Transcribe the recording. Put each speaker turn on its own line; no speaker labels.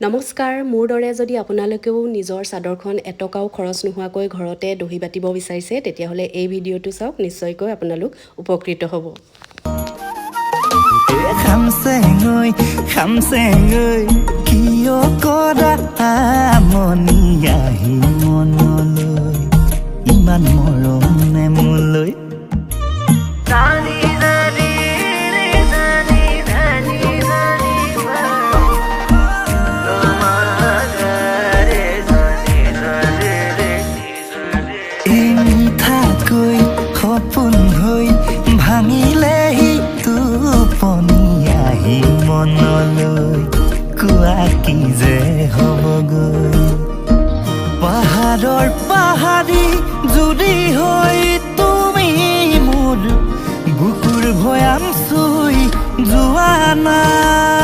নমস্কাৰ মোৰ দৰে যদি আপোনালোকেও নিজৰ চাদৰখন এটকাও খৰচ নোহোৱাকৈ ঘৰতে দহি বাতিব বিচাৰিছে তেতিয়াহ'লে এই ভিডিঅ'টো চাওক নিশ্চয়কৈ আপোনালোক উপকৃত হ'ব
খামচেঙৈ কিয় কৰা মনি আহি মনলৈ ইমান মৰম নে মোলৈ সপোন হৈ ভাঙিলেহি টোপনি আহি মনলৈ কোৱা কি যে হ'বগৈ পাহাৰৰ পাহাৰী জুৰি হৈ তুমি মোৰ বুকুৰ ভৈয়াম চুই যোৱা নাই